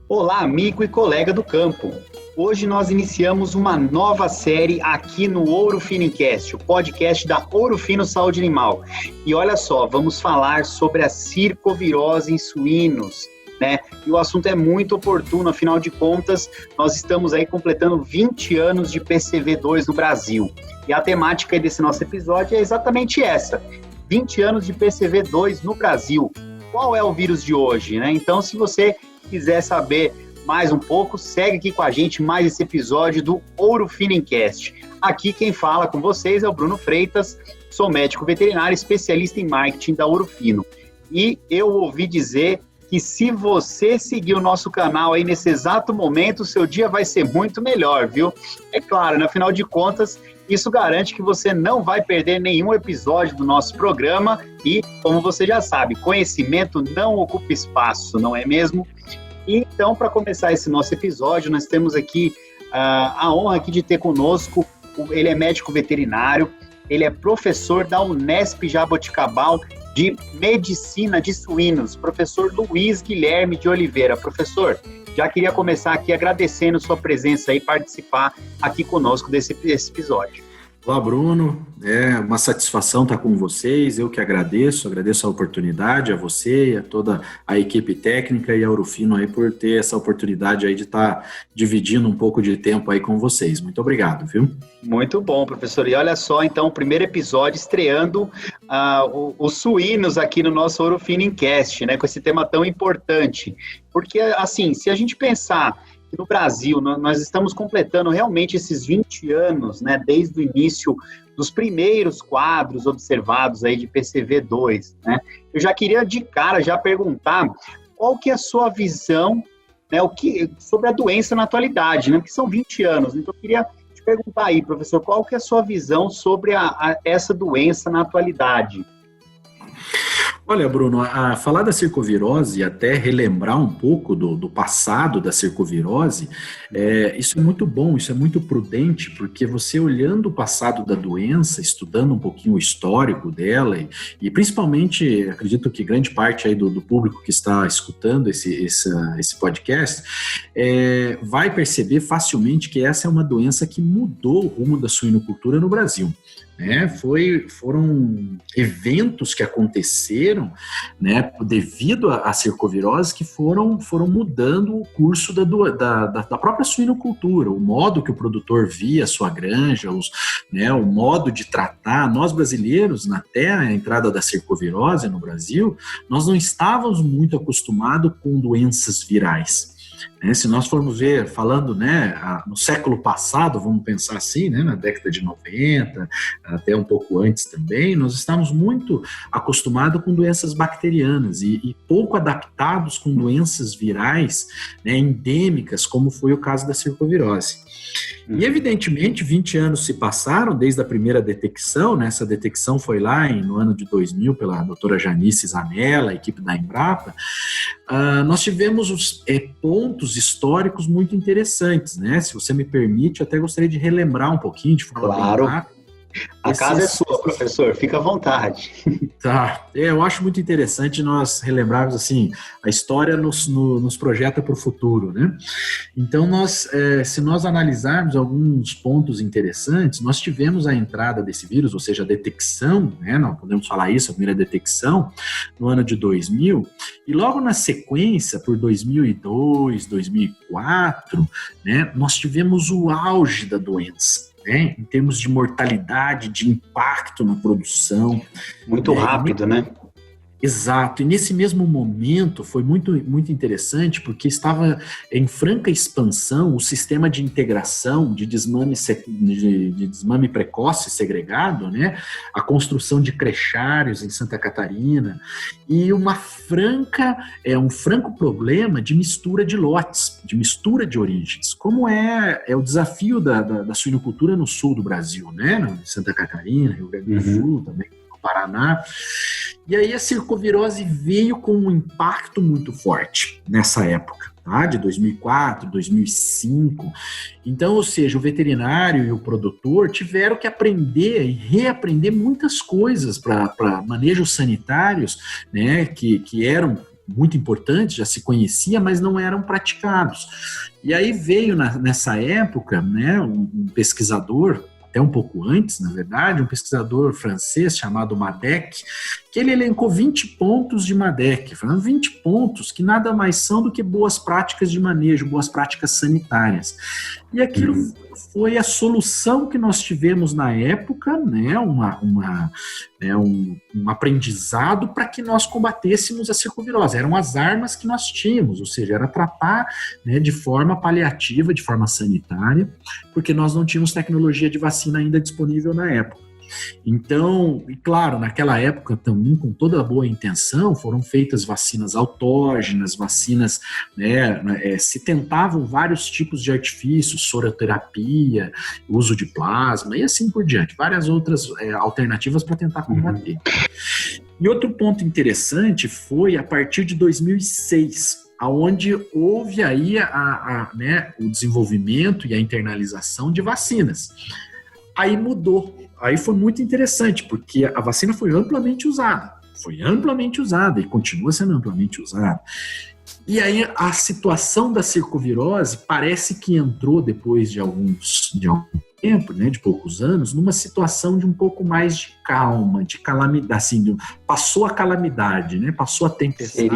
Olá, amigo e colega do campo. Hoje nós iniciamos uma nova série aqui no Ouro Finicast, o podcast da Ouro Fino Saúde Animal. E olha só, vamos falar sobre a circovirose em suínos, né? E o assunto é muito oportuno, afinal de contas, nós estamos aí completando 20 anos de PCV2 no Brasil. E a temática desse nosso episódio é exatamente essa, 20 anos de PCV2 no Brasil. Qual é o vírus de hoje, né? Então, se você quiser saber mais um pouco, segue aqui com a gente mais esse episódio do Ouro Finicast. Aqui quem fala com vocês é o Bruno Freitas, sou médico veterinário, especialista em marketing da Ouro Fino. E eu ouvi dizer que se você seguir o nosso canal aí nesse exato momento, o seu dia vai ser muito melhor, viu? É claro, no final de contas, isso garante que você não vai perder nenhum episódio do nosso programa e, como você já sabe, conhecimento não ocupa espaço, não é mesmo? Então, para começar esse nosso episódio, nós temos aqui a honra aqui de ter conosco, ele é médico veterinário, ele é professor da Unesp Jaboticabal de Medicina de Suínos, professor Luiz Guilherme de Oliveira. Professor, já queria começar aqui agradecendo sua presença e participar aqui conosco desse episódio. Olá, Bruno, é uma satisfação estar com vocês, eu que agradeço a oportunidade, a você e a toda a equipe técnica e a Ouro Fino aí por ter essa oportunidade aí de estar dividindo um pouco de tempo aí com vocês. Muito obrigado, viu? Muito bom, professor. E olha só, então, o primeiro episódio estreando os suínos aqui no nosso Ouro Finicast, né, com esse tema tão importante. Porque, assim, se a gente pensar que no Brasil nós estamos completando realmente esses 20 anos, né, desde o início dos primeiros quadros observados aí de PCV2, né, eu já queria de cara já perguntar qual que é a sua visão, né, sobre a doença na atualidade, né, porque são 20 anos, então eu queria te perguntar aí, professor, qual que é a sua visão sobre essa doença na atualidade? Olha, Bruno, a falar da circovirose e até relembrar um pouco do passado da circovirose, isso é muito bom, isso é muito prudente, porque você olhando o passado da doença, estudando um pouquinho o histórico dela, e principalmente, acredito que grande parte aí do público que está escutando esse podcast, vai perceber facilmente que essa é uma doença que mudou o rumo da suinocultura no Brasil. Foram eventos que aconteceram, né, devido à circovirose que foram mudando o curso da própria suinocultura, o modo que o produtor via a sua granja, o modo de tratar. Nós brasileiros, até a entrada da circovirose no Brasil, nós não estávamos muito acostumados com doenças virais. Se nós formos ver, falando, né, no século passado, vamos pensar assim, né, na década de 90, até um pouco antes também, nós estamos muito acostumados com doenças bacterianas e pouco adaptados com doenças virais, né, endêmicas, como foi o caso da circovirose. E, evidentemente, 20 anos se passaram desde a primeira detecção, né? Essa detecção foi lá no ano de 2000 pela doutora Janice Zanella, a equipe da Embrapa. Nós tivemos pontos históricos muito interessantes, né? Se você me permite, eu até gostaria de relembrar um pouquinho de forma Claro. A casa é sua, professor, fica à vontade. Tá, eu acho muito interessante nós relembrarmos, assim, a história nos projeta para o futuro, né? Então, se nós analisarmos alguns pontos interessantes, nós tivemos a entrada desse vírus, ou seja, a detecção, né? Não podemos falar isso, a primeira detecção, no ano de 2000, e logo na sequência, por 2002, 2004, né, nós tivemos o auge da doença. Em termos de mortalidade, de impacto na produção. Muito rápido, né? Exato, e nesse mesmo momento foi muito, muito interessante porque estava em franca expansão o sistema de integração de desmame precoce segregado, né? A construção de crechários em Santa Catarina e um franco problema de mistura de lotes, de mistura de origens, como é o desafio da suinocultura no sul do Brasil, né? Em Santa Catarina, Rio Grande do Sul também, no Paraná. E aí a circovirose veio com um impacto muito forte nessa época, tá? De 2004, 2005. Então, ou seja, o veterinário e o produtor tiveram que aprender e reaprender muitas coisas para manejos sanitários, né, que eram muito importantes, já se conhecia, mas não eram praticados. E aí veio nessa época, né, um pesquisador, até um pouco antes, na verdade, um pesquisador francês chamado Madec, que ele elencou 20 pontos de Madec, falando 20 pontos que nada mais são do que boas práticas de manejo, boas práticas sanitárias. E aquilo foi a solução que nós tivemos na época, né, um aprendizado para que nós combatêssemos a circovirose. Eram as armas que nós tínhamos, ou seja, era tratar, né, de forma paliativa, de forma sanitária, porque nós não tínhamos tecnologia de vacina ainda disponível na época. Então, e claro, naquela época também, com toda a boa intenção, foram feitas vacinas autógenas, vacinas, né, se tentavam vários tipos de artifícios, soroterapia, uso de plasma e assim por diante, várias outras alternativas para tentar combater. E outro ponto interessante foi a partir de 2006, onde houve aí né, o desenvolvimento e a internalização de vacinas. Aí mudou. Aí foi muito interessante, porque a vacina foi amplamente usada e continua sendo amplamente usada. E aí a situação da circovirose parece que entrou depois de algum tempo, né, de poucos anos, numa situação de um pouco mais de calma, de calamidade, assim, passou a calamidade, né, passou a tempestade.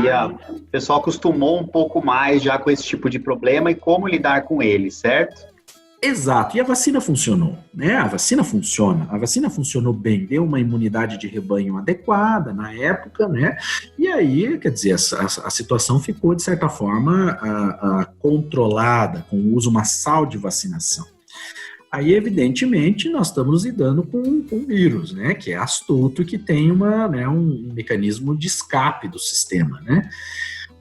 O pessoal acostumou um pouco mais já com esse tipo de problema e como lidar com ele, certo? Exato, e a vacina funcionou, né? A vacina funcionou bem, deu uma imunidade de rebanho adequada na época, né? E aí, quer dizer, a situação ficou, de certa forma, controlada, com o uso massal de vacinação. Aí, evidentemente, nós estamos lidando com um vírus, né? Que é astuto e que tem um mecanismo de escape do sistema, né?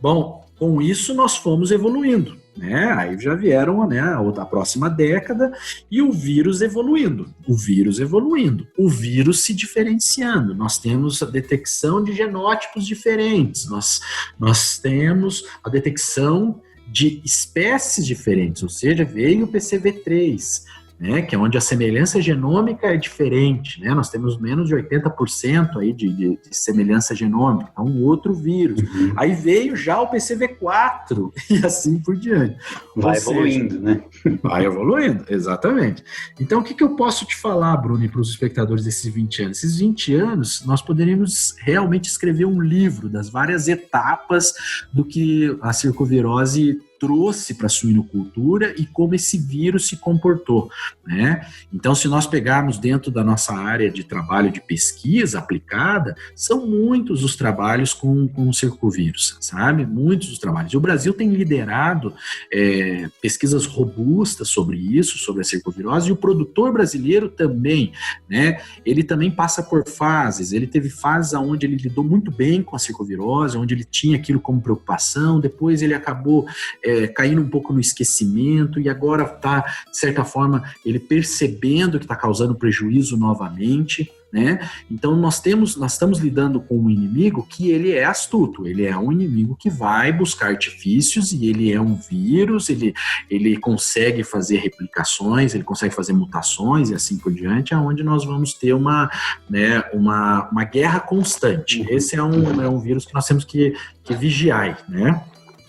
Bom, com isso nós fomos evoluindo, né? Aí já vieram, né, a próxima década e o vírus evoluindo, o vírus se diferenciando. Nós temos a detecção de genótipos diferentes, nós temos a detecção de espécies diferentes, ou seja, veio o PCV3, né, que é onde a semelhança genômica é diferente, né? Nós temos menos de 80% aí de semelhança genômica, então um outro vírus. Aí veio já o PCV4 e assim por diante. Vai evoluindo, né? Vai evoluindo, exatamente. Então, o que eu posso te falar, Bruno, e para os espectadores desses 20 anos? Esses 20 anos, nós poderíamos realmente escrever um livro das várias etapas do que a circovirose trouxe para a suinocultura e como esse vírus se comportou, né? Então, se nós pegarmos dentro da nossa área de trabalho de pesquisa aplicada, são muitos os trabalhos com o circovírus, sabe? Muitos os trabalhos. E o Brasil tem liderado pesquisas robustas sobre isso, sobre a circovirose, e o produtor brasileiro também, né? Ele também passa por fases. Ele teve fases onde ele lidou muito bem com a circovirose, onde ele tinha aquilo como preocupação, depois ele acabou caindo um pouco no esquecimento e agora está, de certa forma, ele percebendo que está causando prejuízo novamente, né? Então nós estamos lidando com um inimigo que ele é astuto, ele é um inimigo que vai buscar artifícios e ele é um vírus, ele consegue fazer replicações, ele consegue fazer mutações e assim por diante, aonde nós vamos ter uma guerra constante. Esse é um vírus que nós temos que vigiar, né?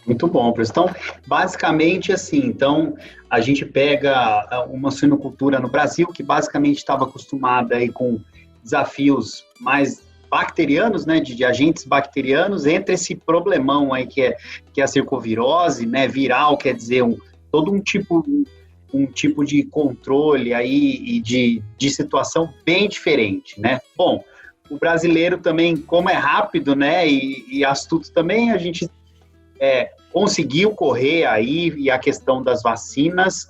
Muito bom, professor. Então, basicamente assim, então a gente pega uma suinocultura no Brasil que basicamente estava acostumada aí com desafios mais bacterianos, né, de agentes bacterianos, entre esse problemão aí que é a circovirose, né, viral, quer dizer, todo um tipo de controle aí e de situação bem diferente, né? Bom, o brasileiro também, como é rápido, né, e astuto também, a gente conseguiu correr aí, e a questão das vacinas,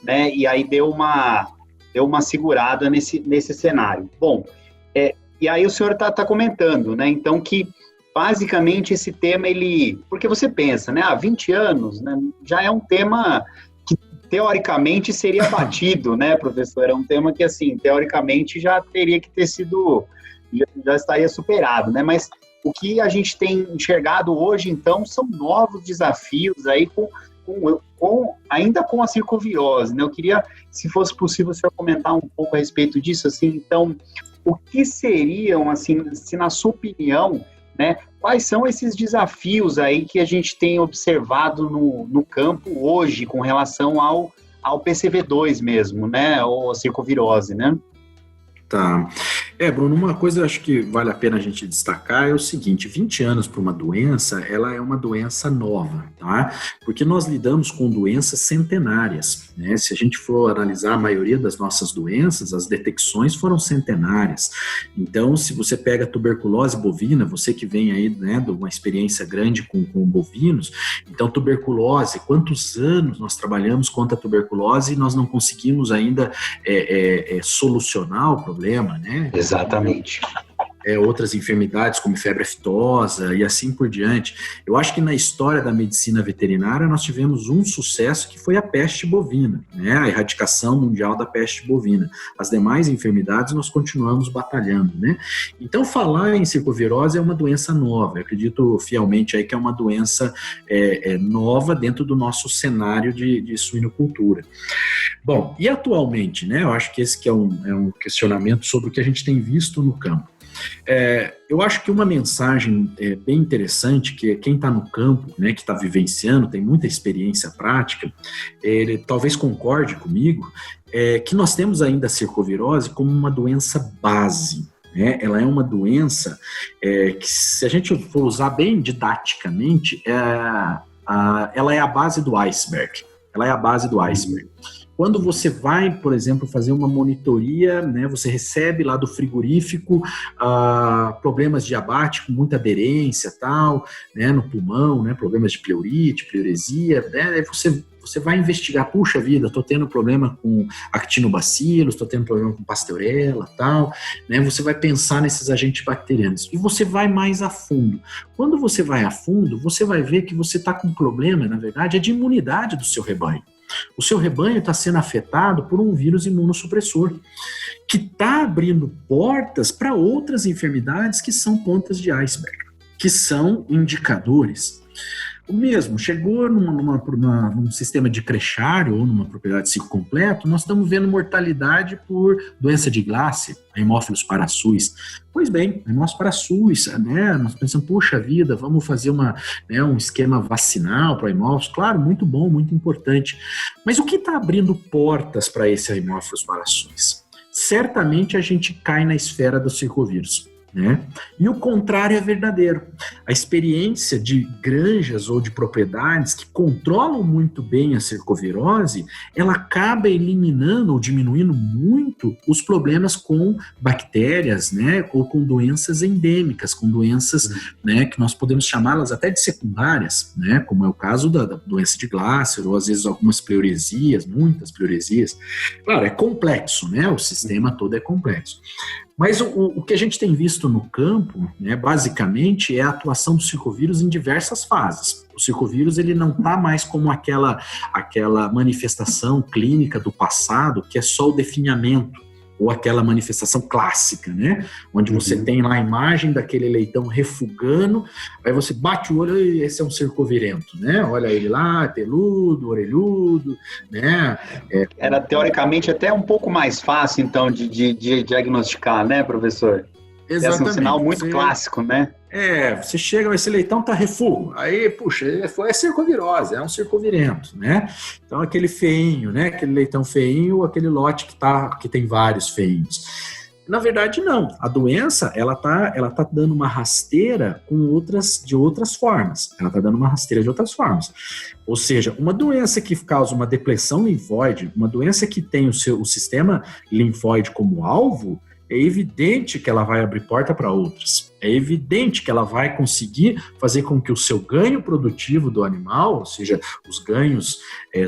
né, e aí deu uma segurada nesse cenário. Bom, e aí o senhor tá comentando, né, então que basicamente esse tema, porque você pensa, né, há 20 anos, né, já é um tema que teoricamente seria batido, né, professor, é um tema que, assim, teoricamente já teria que ter sido já estaria superado, né? Mas o que a gente tem enxergado hoje, então, são novos desafios aí ainda com a circovirose, né? Eu queria, se fosse possível, o senhor comentar um pouco a respeito disso, assim, então, o que seriam, assim, se na sua opinião, né, quais são esses desafios aí que a gente tem observado no campo hoje com relação ao PCV2 mesmo, né, ou a circovirose, né? Tá. Bruno, uma coisa acho que vale a pena a gente destacar é o seguinte: 20 anos para uma doença, ela é uma doença nova, tá? Porque nós lidamos com doenças centenárias, né? Se a gente for analisar a maioria das nossas doenças, as detecções foram centenárias. Então, se você pega a tuberculose bovina, você que vem aí, né, de uma experiência grande com bovinos, então tuberculose, quantos anos nós trabalhamos contra a tuberculose e nós não conseguimos ainda solucionar o problema, né? Exatamente. Outras enfermidades como febre aftosa e assim por diante. Eu acho que na história da medicina veterinária nós tivemos um sucesso que foi a peste bovina, né? A erradicação mundial da peste bovina. As demais enfermidades nós continuamos batalhando, né? Então falar em circovirose é uma doença nova. Eu acredito fielmente aí que é uma doença nova dentro do nosso cenário de suinocultura. Bom, e atualmente, né? Eu acho que esse que é um questionamento sobre o que a gente tem visto no campo. Eu acho que uma mensagem bem interessante, que quem está no campo, né, que está vivenciando, tem muita experiência prática, ele talvez concorde comigo, que nós temos ainda a circovirose como uma doença base. Né? Ela é uma doença que, se a gente for usar bem didaticamente, ela é a base do iceberg. Ela é a base do iceberg. Quando você vai, por exemplo, fazer uma monitoria, né, você recebe lá do frigorífico problemas de abate com muita aderência, tal, né, no pulmão, né, problemas de pleurite, pleuresia, né, aí você vai investigar, puxa vida, estou tendo problema com actinobacillus, estou tendo problema com pasteurella, tal, né, você vai pensar nesses agentes bacterianos e você vai mais a fundo. Quando você vai a fundo, você vai ver que você está com um problema, na verdade, de imunidade do seu rebanho. O seu rebanho está sendo afetado por um vírus imunossupressor, que está abrindo portas para outras enfermidades que são pontas de iceberg, que são indicadores. O mesmo, chegou num sistema de crechário ou numa propriedade ciclo completo, nós estamos vendo mortalidade por doença de Glasser, Haemophilus parasus. Pois bem, Haemophilus parasus, né? Nós pensamos, puxa vida, vamos fazer um esquema vacinal para Haemophilus. Claro, muito bom, muito importante. Mas o que está abrindo portas para esse Haemophilus parasus? Certamente a gente cai na esfera do circovírus. Né? E o contrário é verdadeiro. A experiência de granjas ou de propriedades que controlam muito bem a circovirose, ela acaba eliminando ou diminuindo muito os problemas com bactérias, né? Ou com doenças endêmicas, com doenças, né, que nós podemos chamá-las até de secundárias, né? Como é o caso da doença de Glasser, ou às vezes algumas pleuresias, muitas pleuresias. Claro, é complexo, né? O sistema todo é complexo. Mas o que a gente tem visto no campo, né, basicamente, é a atuação do circovírus em diversas fases. O circovírus ele não está mais como aquela manifestação clínica do passado, que é só o definhamento, ou aquela manifestação clássica, né? Onde você tem lá a imagem daquele leitão refugando, aí você bate o olho e esse é um circovirento, né? Olha ele lá, peludo, orelhudo, né? Era teoricamente até um pouco mais fácil, então, de diagnosticar, né, professor? Exatamente. Esse é um sinal muito clássico, né? Você chega, esse leitão tá refugo, aí, puxa, é circovirose, é um circovirento, né? Então, aquele feinho, né? Aquele leitão feinho, aquele lote que tem vários feinhos. Na verdade, não. A doença, ela tá dando uma rasteira de outras formas. Ela tá dando uma rasteira de outras formas. Ou seja, uma doença que causa uma depressão linfóide, uma doença que tem o sistema linfóide como alvo, é evidente que ela vai abrir porta para outras. É evidente que ela vai conseguir fazer com que o seu ganho produtivo do animal, ou seja, os ganhos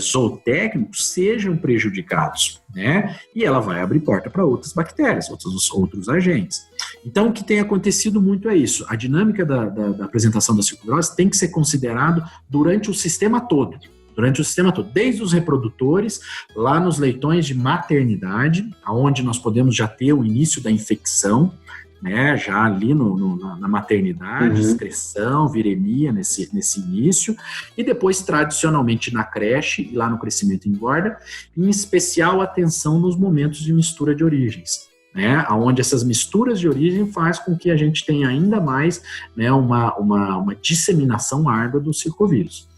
zootécnicos, sejam prejudicados, né? E ela vai abrir porta para outras bactérias, outros agentes. Então, o que tem acontecido muito é isso. A dinâmica da apresentação da circovirose tem que ser considerado durante o sistema todo. Desde os reprodutores, lá nos leitões de maternidade, onde nós podemos já ter o início da infecção, né, já ali na maternidade, Uhum. excreção, viremia nesse início, e depois tradicionalmente na creche e lá no crescimento e engorda, em especial atenção nos momentos de mistura de origens, né, onde essas misturas de origem faz com que a gente tenha ainda mais, né, uma disseminação árdua do circovírus.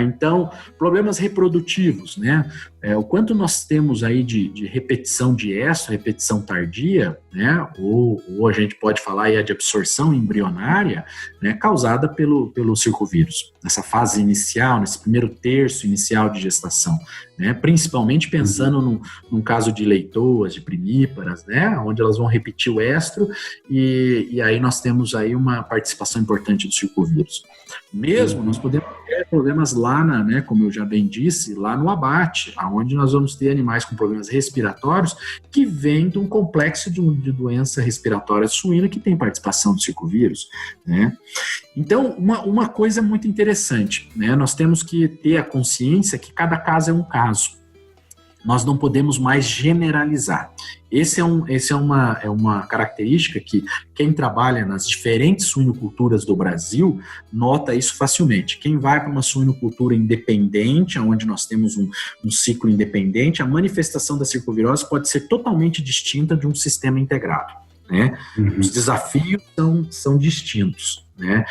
Então, problemas reprodutivos, né? O quanto nós temos aí de repetição de estro, repetição tardia, né? Ou a gente pode falar aí de absorção embrionária, né? Causada pelo circovírus, nessa fase inicial, nesse primeiro terço inicial de gestação, né? Principalmente pensando num caso de leitoas, de primíparas, né? Onde elas vão repetir o estro e aí nós temos aí uma participação importante do circovírus. Mesmo, nós podemos ter problemas lá, né, como eu já bem disse, lá no abate, onde nós vamos ter animais com problemas respiratórios que vêm de um complexo de doença respiratória suína que tem participação do circovírus, né? Então, uma coisa muito interessante, né? Nós temos que ter a consciência que cada caso é um caso. Nós não podemos mais generalizar. Essa é uma característica que quem trabalha nas diferentes suinoculturas do Brasil nota isso facilmente. Quem vai para uma suinocultura independente, onde nós temos um ciclo independente, a manifestação da circovirose pode ser totalmente distinta de um sistema integrado, né? Os desafios são distintos, né?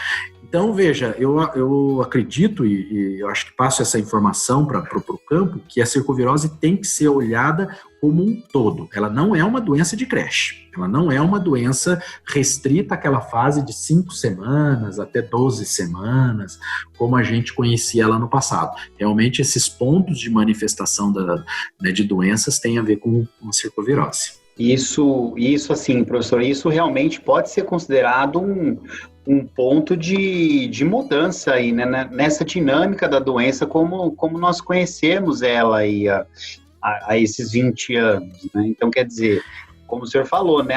Então, veja, eu acredito e eu acho que passo essa informação para o campo, que a circovirose tem que ser olhada como um todo. Ela não é uma doença de creche, ela não é uma doença restrita àquela fase de 5 semanas até 12 semanas, como a gente conhecia ela no passado. Realmente, esses pontos de manifestação de doenças têm a ver com a circovirose. Isso assim, professor, isso realmente pode ser considerado um ponto de mudança aí, né, nessa dinâmica da doença, como nós conhecemos ela aí há esses 20 anos, né? Então, quer dizer, como o senhor falou, né,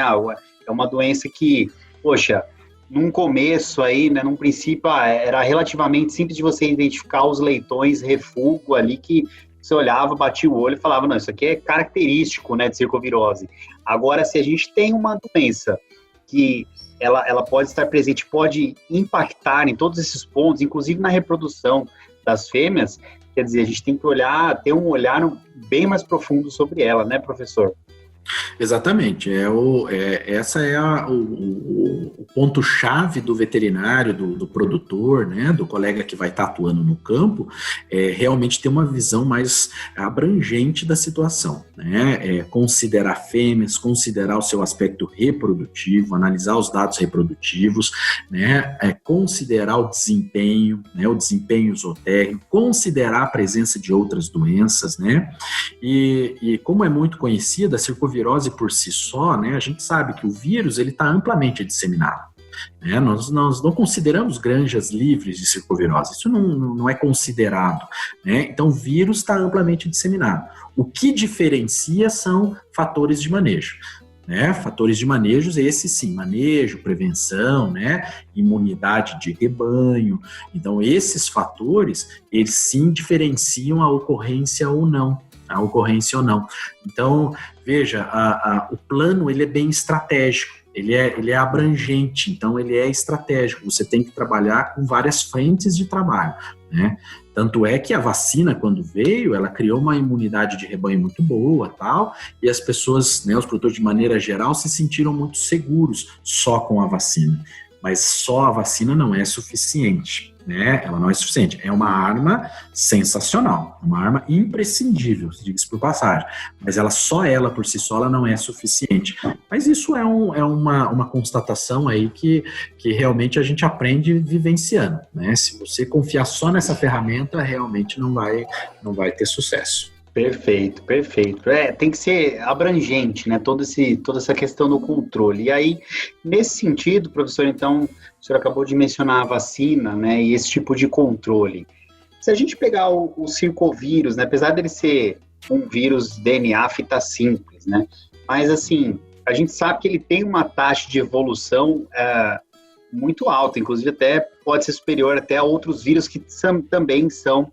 é uma doença que, poxa, num começo aí, né, num princípio, era relativamente simples de você identificar os leitões refúgio ali que você olhava, batia o olho e falava, não, isso aqui é característico, né, de circovirose. Agora, se a gente tem uma doença que ela pode estar presente, pode impactar em todos esses pontos, inclusive na reprodução das fêmeas, quer dizer, a gente tem que ter um olhar bem mais profundo sobre ela, né, professor? Exatamente, essa é o ponto-chave do veterinário, do produtor, né, do colega que vai estar atuando no campo, realmente ter uma visão mais abrangente da situação, né, considerar fêmeas, considerar o seu aspecto reprodutivo, analisar os dados reprodutivos, né, considerar o desempenho, né, o desempenho zootécnico, considerar a presença de outras doenças, né, e como é muito conhecida, a circovirose por si só, né, a gente sabe que o vírus está amplamente disseminado. Né? Nós não consideramos granjas livres de circovirose, isso não é considerado. Né? Então, o vírus está amplamente disseminado. O que diferencia são fatores de manejo. Né? Fatores de manejo, esses sim, manejo, prevenção, né? Imunidade de rebanho. Então, esses fatores, eles sim diferenciam a ocorrência ou não. Então, veja, o plano ele é bem estratégico, ele é abrangente, então ele é estratégico, você tem que trabalhar com várias frentes de trabalho, né? Tanto é que a vacina, quando veio, ela criou uma imunidade de rebanho muito boa, tal, e as pessoas, né, os produtores de maneira geral, se sentiram muito seguros só com a vacina. Mas só a vacina não é suficiente, né? Ela não é suficiente. É uma arma sensacional, uma arma imprescindível, diga-se por passagem. Mas só ela por si só ela não é suficiente. Mas isso é uma constatação aí que realmente a gente aprende vivenciando, né? Se você confiar só nessa ferramenta, realmente não vai ter sucesso. Perfeito. Tem que ser abrangente, né? Toda essa questão do controle. E aí, nesse sentido, professor, então, o senhor acabou de mencionar a vacina, né? E esse tipo de controle. Se a gente pegar o circovírus, né? Apesar dele ser um vírus DNA fita simples, né? Mas, assim, a gente sabe que ele tem uma taxa de evolução muito alta, inclusive até pode ser superior até a outros vírus que também são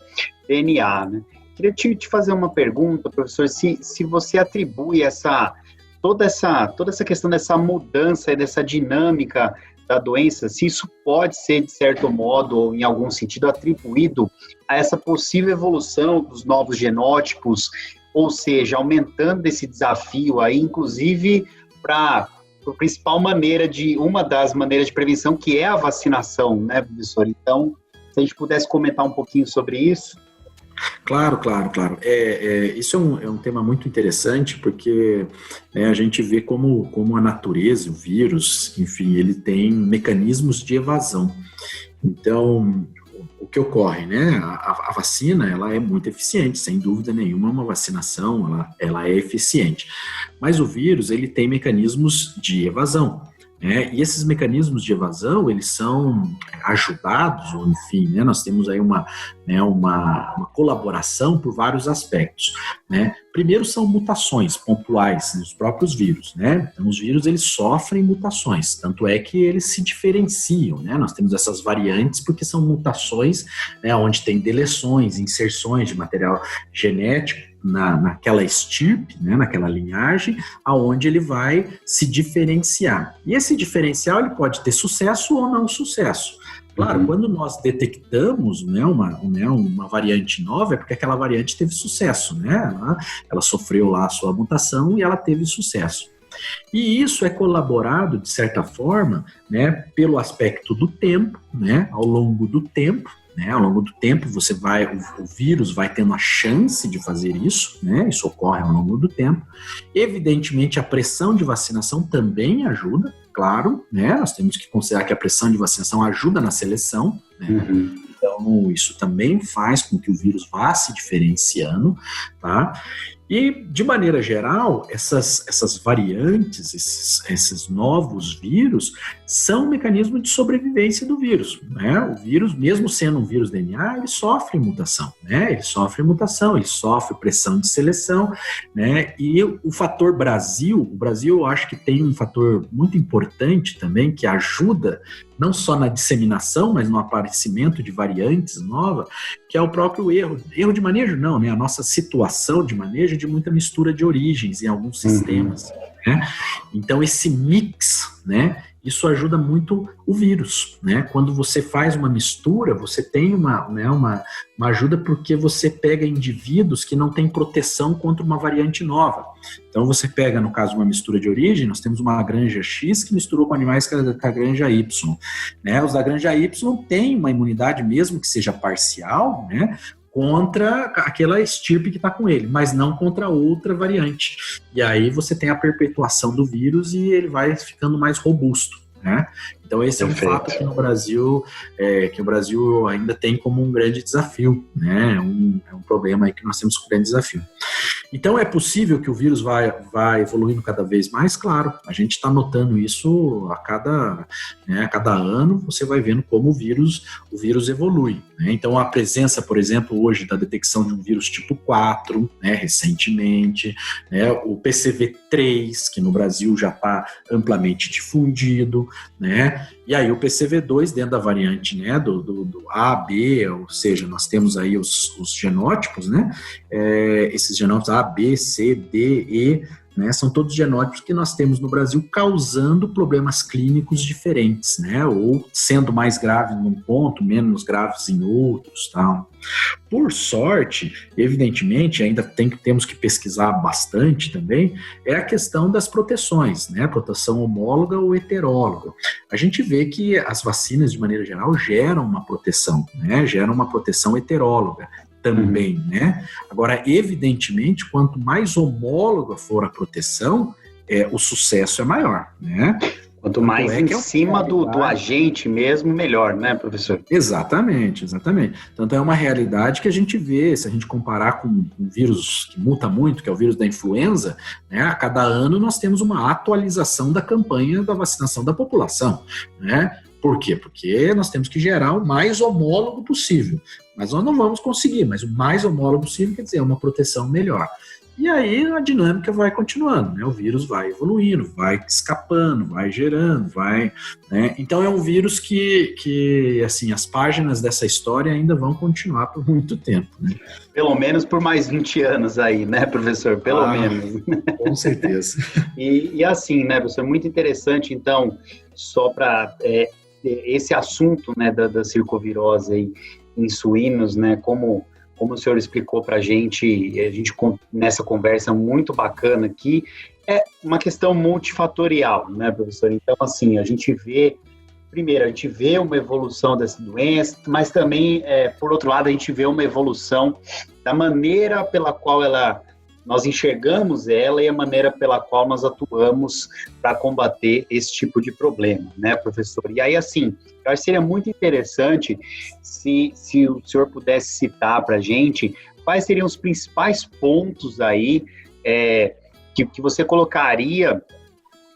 DNA, né? Queria te fazer uma pergunta, professor, se você atribui essa toda essa questão dessa mudança e dessa dinâmica da doença, se isso pode ser, de certo modo, ou em algum sentido, atribuído a essa possível evolução dos novos genótipos, ou seja, aumentando esse desafio aí, inclusive para uma das maneiras de prevenção, que é a vacinação, né, professor? Então, se a gente pudesse comentar um pouquinho sobre isso. Claro. Isso é um tema muito interessante, porque a gente vê como a natureza, o vírus, enfim, ele tem mecanismos de evasão. Então, o que ocorre, né? A vacina, ela é muito eficiente, sem dúvida nenhuma, uma vacinação, ela é eficiente. Mas o vírus, ele tem mecanismos de evasão. E esses mecanismos de evasão, eles são ajudados, ou enfim, nós temos aí uma colaboração por vários aspectos. Primeiro são mutações pontuais nos próprios vírus. Então, os vírus, eles sofrem mutações, tanto é que eles se diferenciam. Nós temos essas variantes porque são mutações onde tem deleções, inserções de material genético naquela estirpe, naquela linhagem, aonde ele vai se diferenciar. E esse diferencial, ele pode ter sucesso ou não sucesso. Claro, quando nós detectamos uma variante nova, é porque aquela variante teve sucesso, ela sofreu lá a sua mutação e ela teve sucesso. E isso é colaborado, de certa forma, pelo aspecto do tempo, ao longo do tempo. Ao longo do tempo, o vírus vai tendo a chance de fazer isso, isso ocorre ao longo do tempo. Evidentemente, a pressão de vacinação também ajuda, claro, nós temos que considerar que a pressão de vacinação ajuda na seleção, Então, isso também faz com que o vírus vá se diferenciando, tá? E, de maneira geral, essas variantes, esses novos vírus, são um mecanismo de sobrevivência do vírus. O vírus, mesmo sendo um vírus DNA, ele sofre mutação. Ele sofre pressão de seleção. E o fator Brasil, eu acho que tem um fator muito importante também, que ajuda não só na disseminação, mas no aparecimento de variantes novas, que é o próprio erro de manejo não, a nossa situação de manejo de muita mistura de origens em alguns sistemas. Então, esse mix, isso ajuda muito o vírus. Quando você faz uma mistura, você tem uma ajuda porque você pega indivíduos que não têm proteção contra uma variante nova. Então, você pega, no caso, uma mistura de origem, nós temos uma granja X que misturou com animais com a granja Y. Os da granja Y têm uma imunidade, mesmo que seja parcial, contra aquela estirpe que está com ele, mas não contra outra variante. E aí você tem a perpetuação do vírus e ele vai ficando mais robusto. Então esse é um fato que no Brasil, que o Brasil ainda tem como um grande desafio, é um problema aí que nós temos como grande desafio. Então é possível que o vírus vai evoluindo cada vez mais, claro, a gente está notando isso a cada ano, você vai vendo como o vírus evolui. Então a presença, por exemplo, hoje da detecção de um vírus tipo 4, recentemente, o PCV3, que no Brasil já está amplamente difundido, e aí o PCV2 dentro da variante do A, B, ou seja, nós temos aí os genótipos, esses genótipos A, B, C, D, E, são todos genótipos que nós temos no Brasil causando problemas clínicos diferentes, ou sendo mais graves num ponto, menos graves em outros, tal. Por sorte, evidentemente, ainda temos que pesquisar bastante também, é a questão das proteções, proteção homóloga ou heteróloga. A gente vê que as vacinas, de maneira geral, geram uma proteção, geram uma proteção heteróloga também, Agora, evidentemente, quanto mais homóloga for a proteção, o sucesso é maior, Quanto mais em cima do agente mesmo, melhor, professor? Exatamente. Tanto é uma realidade que a gente vê, se a gente comparar com um vírus que muta muito, que é o vírus da influenza, a cada ano nós temos uma atualização da campanha da vacinação da população, Por quê? Porque nós temos que gerar o mais homólogo possível. Mas nós não vamos conseguir, mas o mais homólogo possível quer dizer uma proteção melhor. E aí a dinâmica vai continuando, né? O vírus vai evoluindo, vai escapando, vai gerando, vai, né? Então é um vírus que assim, as páginas dessa história ainda vão continuar por muito tempo, né? Pelo menos por mais 20 anos aí, né, professor? Pelo menos. Com certeza. E assim, né, professor, muito interessante, então, só para esse assunto, né, da circovirose aí em suínos, né, como o senhor explicou para a gente nessa conversa muito bacana aqui, é uma questão multifatorial, né, professor? Então, assim, a gente vê uma evolução dessa doença, mas também, por outro lado, a gente vê uma evolução da maneira pela qual nós enxergamos ela e a maneira pela qual nós atuamos para combater esse tipo de problema, né, professor? E aí, assim, eu acho que seria muito interessante se o senhor pudesse citar para a gente quais seriam os principais pontos aí que você colocaria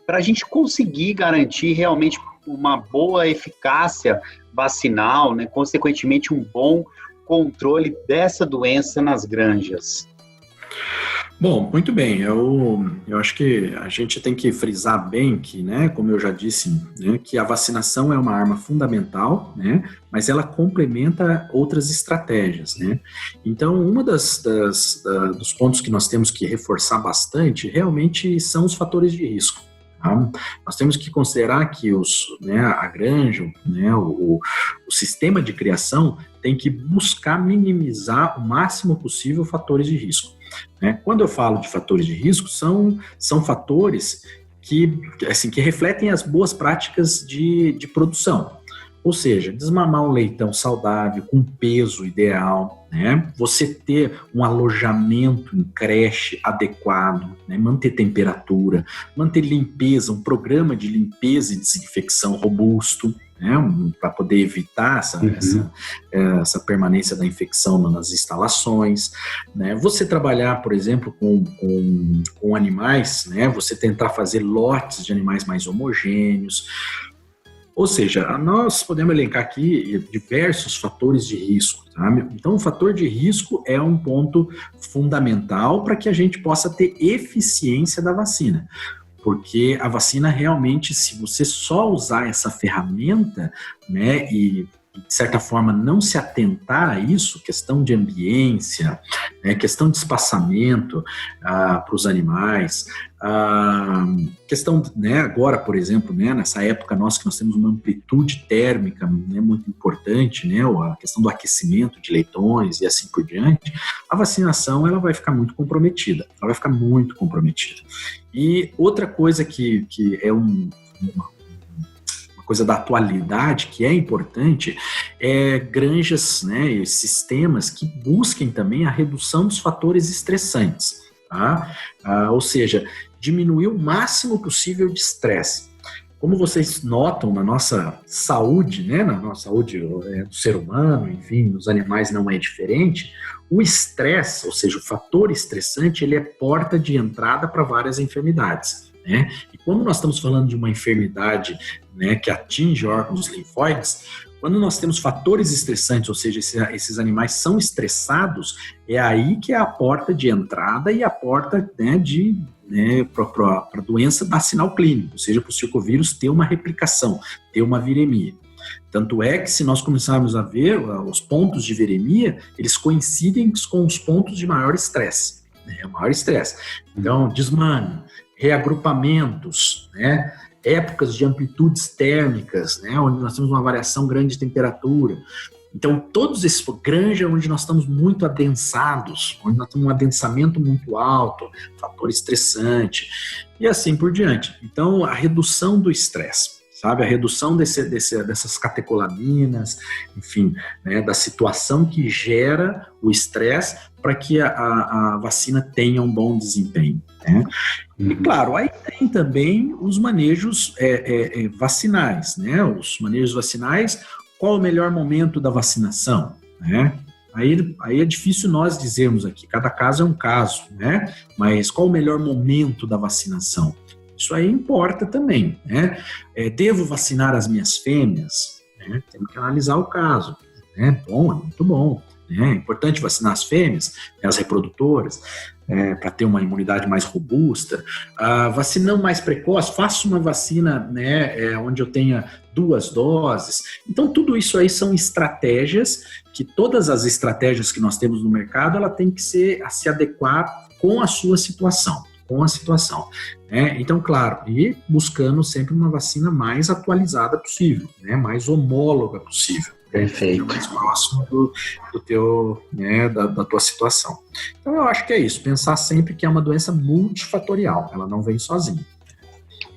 para a gente conseguir garantir realmente uma boa eficácia vacinal, né, consequentemente um bom controle dessa doença nas granjas. Bom, muito bem, eu acho que a gente tem que frisar bem que, né, como eu já disse, né, que a vacinação é uma arma fundamental, né, mas ela complementa outras estratégias, né. Então, uma dos pontos que nós temos que reforçar bastante realmente são os fatores de risco. Tá? Nós temos que considerar que a granja, né, o sistema de criação tem que buscar minimizar o máximo possível fatores de risco. Né? Quando eu falo de fatores de risco, são fatores que refletem as boas práticas de produção. Ou seja, desmamar um leitão saudável, com peso ideal, né? Você ter um alojamento em creche adequado, né? Manter temperatura, manter limpeza, um programa de limpeza e desinfecção robusto, né? Para poder evitar essa permanência da infecção nas instalações, né? Você trabalhar, por exemplo, com animais, né? Você tentar fazer lotes de animais mais homogêneos. Ou seja, nós podemos elencar aqui diversos fatores de risco, tá? Então, o fator de risco é um ponto fundamental para que a gente possa ter eficiência da vacina. Porque a vacina realmente, se você só usar essa ferramenta, né, e de certa forma não se atentar a isso, questão de ambiência, né, questão de espaçamento para os animais, questão, né, agora, por exemplo, né, nessa época nossa que nós temos uma amplitude térmica, né, muito importante, né, a questão do aquecimento de leitões e assim por diante, a vacinação ela vai ficar muito comprometida, E outra coisa que é uma coisa da atualidade que é importante é granjas, né, e sistemas que busquem também a redução dos fatores estressantes, tá? Ou seja, diminuir o máximo possível de estresse. Como vocês notam na nossa saúde, né, na nossa saúde do ser humano, enfim, nos animais não é diferente, o estresse, ou seja, o fator estressante, ele é porta de entrada para várias enfermidades, né? E quando nós estamos falando de uma enfermidade, né, que atinge órgãos linfóides, quando nós temos fatores estressantes, ou seja, esses animais são estressados, é aí que é a porta de entrada e a porta, né, para a doença dar sinal clínico, ou seja, para o circovírus ter uma replicação, ter uma viremia. Tanto é que se nós começarmos a ver os pontos de viremia, eles coincidem com os pontos de maior estresse, né, maior estresse. Então, desmame, reagrupamentos, né, épocas de amplitudes térmicas, né, onde nós temos uma variação grande de temperatura. Então, todos esses granja onde nós estamos muito adensados, onde nós temos um adensamento muito alto, fator estressante, e assim por diante. Então, a redução do estresse, sabe? A redução dessas catecolaminas, enfim, né, da situação que gera o estresse para que a vacina tenha um bom desempenho, né? E claro, aí tem também os manejos vacinais, né? Os manejos vacinais, qual o melhor momento da vacinação, né? Aí é difícil nós dizermos aqui, cada caso é um caso, né? Mas qual o melhor momento da vacinação? Isso aí importa também, né? Devo vacinar as minhas fêmeas? Né? Temos que analisar o caso, né? Bom, é muito bom. É importante vacinar as fêmeas, as reprodutoras. para ter uma imunidade mais robusta. Vacinando mais precoce, faço uma vacina, né, onde eu tenha 2 doses. Então, tudo isso aí são estratégias que todas as estratégias que nós temos no mercado, ela tem que se adequar com a sua situação. Né? Então, claro, e buscando sempre uma vacina mais atualizada possível, né? Mais homóloga possível. Perfeito. Mais próximo do teu, né, da tua situação. Então, eu acho que é isso. Pensar sempre que é uma doença multifatorial. Ela não vem sozinha.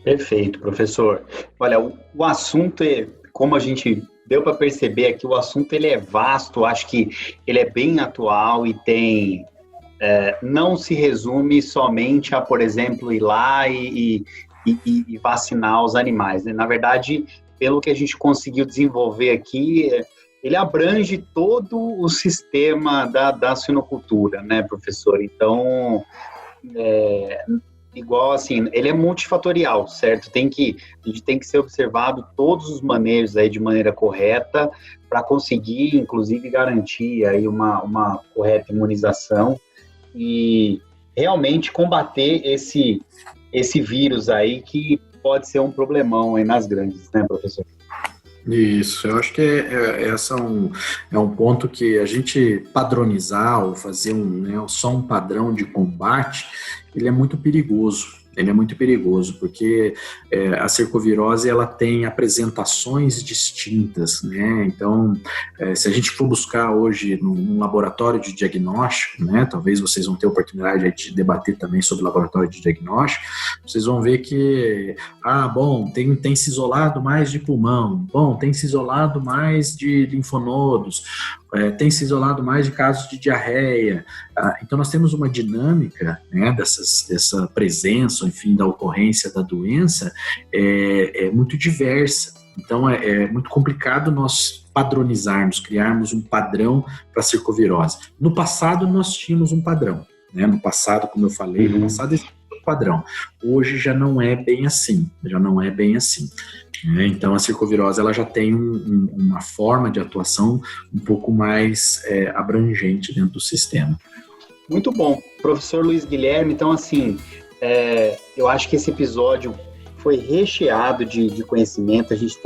Perfeito, professor. Olha, o assunto é, como a gente deu para perceber aqui, o assunto ele é vasto. Acho que ele é bem atual e tem... não se resume somente a, por exemplo, ir lá e vacinar os animais, né? Na verdade, pelo que a gente conseguiu desenvolver aqui, ele abrange todo o sistema da suinocultura, né, professor? Então, igual assim, ele é multifatorial, certo? A gente tem que ser observado todos os manejos aí de maneira correta para conseguir, inclusive, garantir aí uma correta imunização e realmente combater esse vírus aí que pode ser um problemão aí nas grandes, né, professor? Isso, eu acho que essa é um ponto que a gente padronizar ou fazer só um padrão de combate, ele é muito perigoso. Ele é muito perigoso, porque a cercovirose ela tem apresentações distintas, né? Então, se a gente for buscar hoje num laboratório de diagnóstico, né? Talvez vocês vão ter a oportunidade de debater também sobre o laboratório de diagnóstico, vocês vão ver que, tem se isolado mais de pulmão, tem se isolado mais de linfonodos, tem se isolado mais de casos de diarreia. Então, nós temos uma dinâmica, né, dessa presença, enfim, da ocorrência da doença, muito diversa. Então, é muito complicado nós padronizarmos, criarmos um padrão para a cercovirose. No passado, nós tínhamos um padrão. Né? No passado, como eu falei, no passado existia um padrão. Hoje já não é bem assim. Então, a cercovirose ela já tem uma forma de atuação um pouco mais abrangente dentro do sistema. Muito bom. Professor Luiz Guilherme, então, assim, eu acho que esse episódio foi recheado de conhecimento. A gente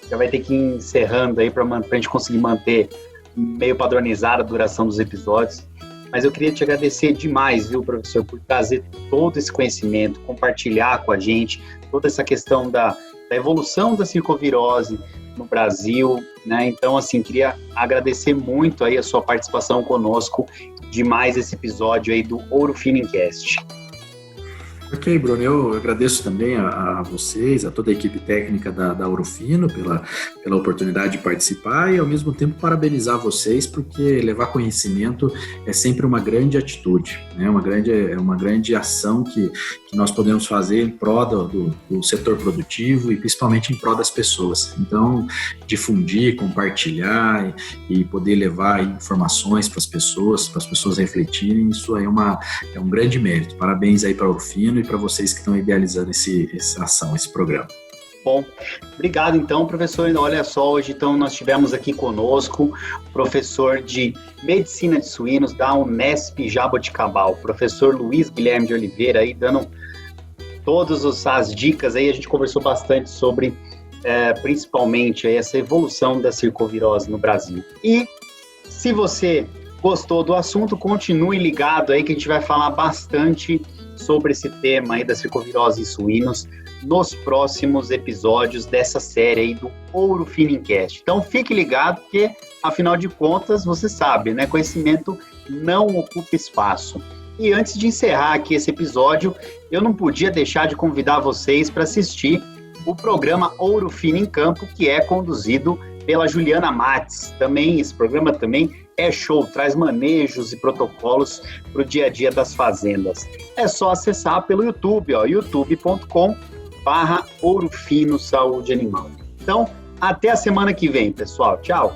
já vai ter que ir encerrando aí para a gente conseguir manter meio padronizada a duração dos episódios. Mas eu queria te agradecer demais, viu, professor, por trazer todo esse conhecimento, compartilhar com a gente toda essa questão da evolução da cercovirose no Brasil, né? Então, assim, queria agradecer muito aí a sua participação conosco de mais esse episódio aí do Ouro Fino Cast. Ok, Bruno, eu agradeço também a vocês, a toda a equipe técnica da Ouro Fino pela oportunidade de participar e, ao mesmo tempo, parabenizar vocês, porque levar conhecimento é sempre uma grande atitude, né? Uma grande ação que nós podemos fazer em prol do setor produtivo e, principalmente, em prol das pessoas. Então, difundir, compartilhar e poder levar informações para as pessoas refletirem, isso aí é um grande mérito. Parabéns aí para a Ouro Fino e para vocês que estão idealizando essa ação, esse programa. Bom, obrigado então, professor. Olha só, hoje então nós tivemos aqui conosco o professor de Medicina de Suínos da Unesp Jaboticabal, professor Luiz Guilherme de Oliveira, aí dando todas as dicas aí. A gente conversou bastante sobre, principalmente, aí, essa evolução da cercovirose no Brasil. E se você gostou do assunto, continue ligado aí que a gente vai falar bastante sobre esse tema aí da cercovirose em suínos nos próximos episódios dessa série aí do Ouro Fino Cast. Então fique ligado, porque afinal de contas você sabe, né? Conhecimento não ocupa espaço. E antes de encerrar aqui esse episódio, eu não podia deixar de convidar vocês para assistir o programa Ouro Fino em Campo, que é conduzido pela Juliana Mates. Esse programa também é show, traz manejos e protocolos para o dia a dia das fazendas. É só acessar pelo YouTube, youtube.com/Ouro Fino Saúde Animal. Então, até a semana que vem, pessoal. Tchau!